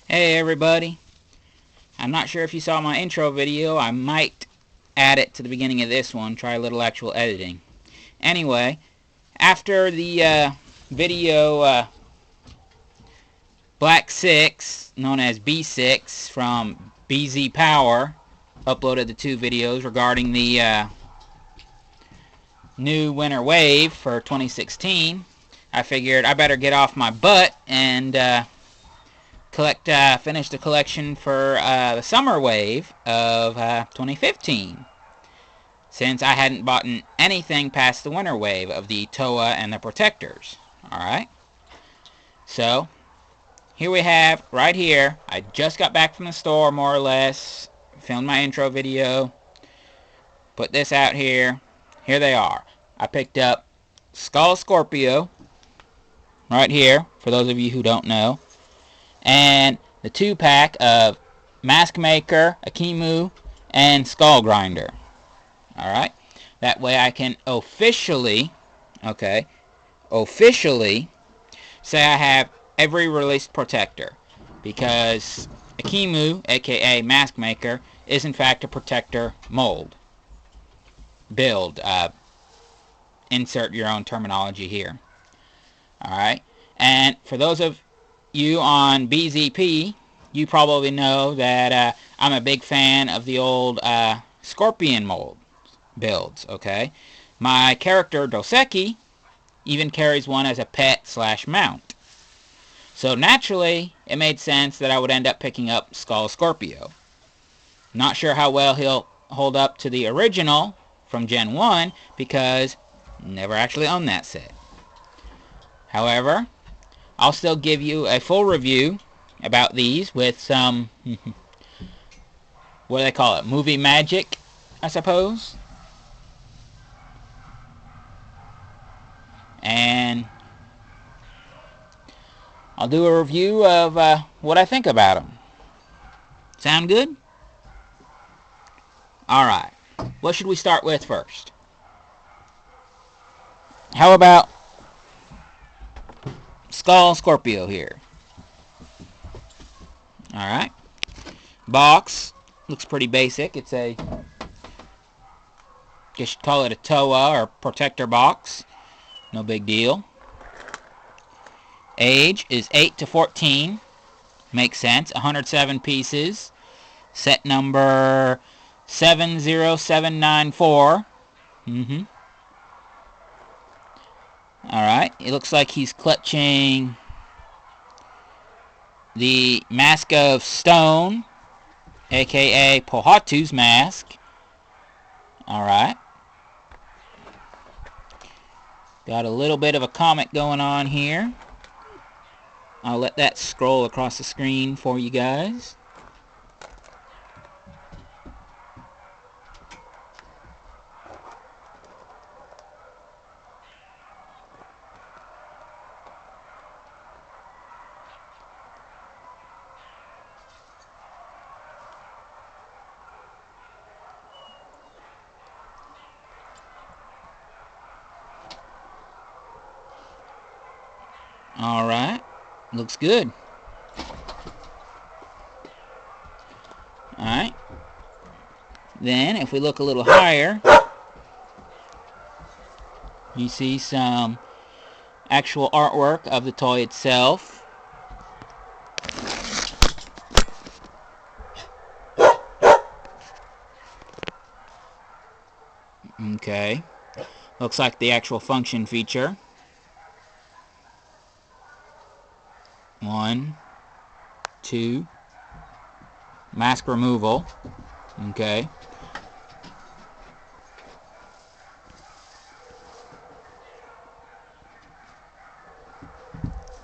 Hey everybody, I'm not sure if you saw my intro video. I might add it to the beginning of this one, try a little actual editing. Anyway, after the video Black 6, known as B6 from BZPower, uploaded the two videos regarding the new winter wave for 2016, I figured I better get off my butt and finish the collection for the summer wave of 2015, since I hadn't bought anything past the winter wave of the TOA and the protectors. Alright, so here we have, right here, I just got back from the store more or less, filmed my intro video, put this out here. Here they are. I picked up Scorpo right here, for those of you who don't know, and the 2-pack of Mask Maker, Akimu, and Skull Grinder. Alright? That way I can officially say I have every released protector. Because Akimu, aka Mask Maker, is in fact a protector mold. Build. Insert your own terminology here. Alright? And for those of you on BZP, you probably know that I'm a big fan of the old Scorpion mold builds, okay? My character, Doseki, even carries one as a pet/mount. So naturally, it made sense that I would end up picking up Scorpo. Not sure how well he'll hold up to the original from Gen 1, because never actually owned that set. However, I'll still give you a full review about these with some, what do they call it, movie magic, I suppose. And I'll do a review of what I think about them. Sound good? Alright, what should we start with first? How about Scorpo here? Alright. Box looks pretty basic. It's a, just call it a TOA or protector box. No big deal. Age is 8 to 14. Makes sense. 107 pieces. Set number 70794. Alright. It looks like he's clutching the Mask of Stone, aka Pohatu's mask. Alright. Got a little bit of a comic going on here. I'll let that scroll across the screen for you guys. Alright, looks good. Alright, then if we look a little higher, you see some actual artwork of the toy itself. Okay, looks like the actual function feature. 1, 2, mask removal. Okay.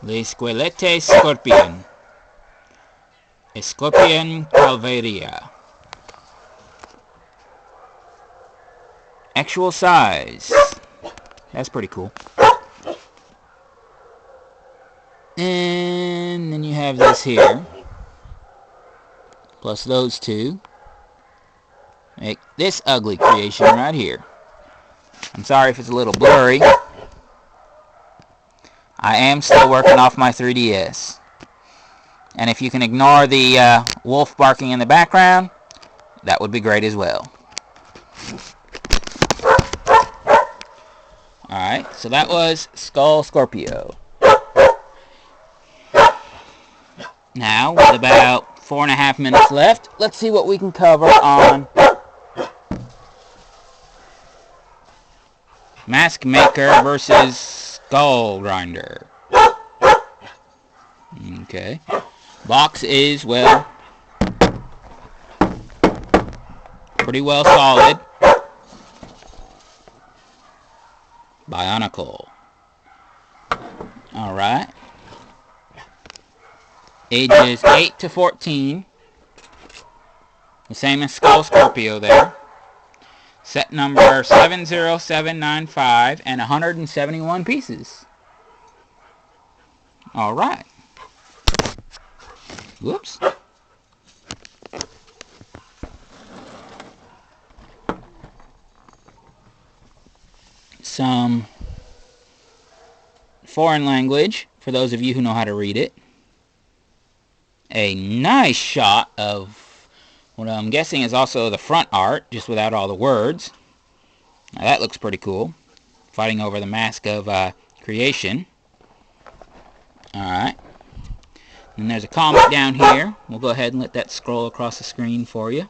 Le Squelette Scorpion. Scorpion Calvaria. Actual size. That's pretty cool. And then you have this here. Plus those two. Make this ugly creation right here. I'm sorry if it's a little blurry. I am still working off my 3DS. And if you can ignore the wolf barking in the background, that would be great as well. Alright, so that was Skull Scorpio. Now, with about 4.5 minutes left, let's see what we can cover on Mask Maker versus Skull Grinder. Okay. Box is, well, pretty well solid. Bionicle. Alright. Ages 8 to 14. The same as Skull Scorpio there. Set number 70795 and 171 pieces. Alright. Whoops. Some foreign language for those of you who know how to read it. A nice shot of what I'm guessing is also the front art, just without all the words. Now that looks pretty cool. Fighting over the mask of creation. Alright. And there's a comic down here. We'll go ahead and let that scroll across the screen for you.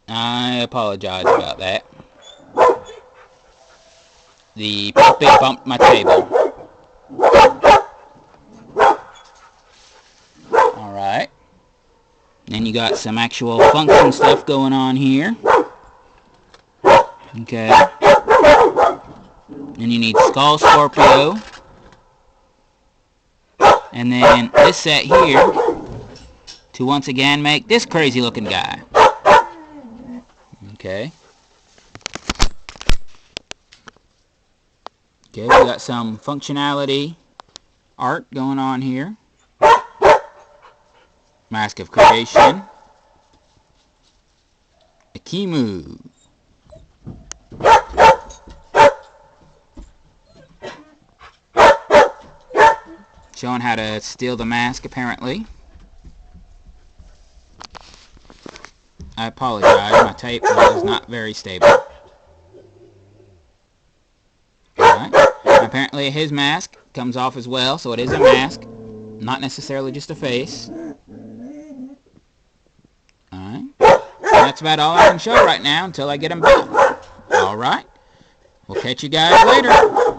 I apologize about that. The puppy bumped my table. Alright. Then you got some actual function stuff going on here. Okay. Then you need Skull Scorpio. And then this set here to once again make this crazy looking guy. Okay. Okay, we got some functionality art going on here. Mask of Creation. A Kimu. Showing how to steal the mask, apparently. I apologize, my tape is not very stable. Alright. Apparently his mask comes off as well, so it is a mask, not necessarily just a face. Alright. That's about all I can show right now until I get him back. Alright. We'll catch you guys later.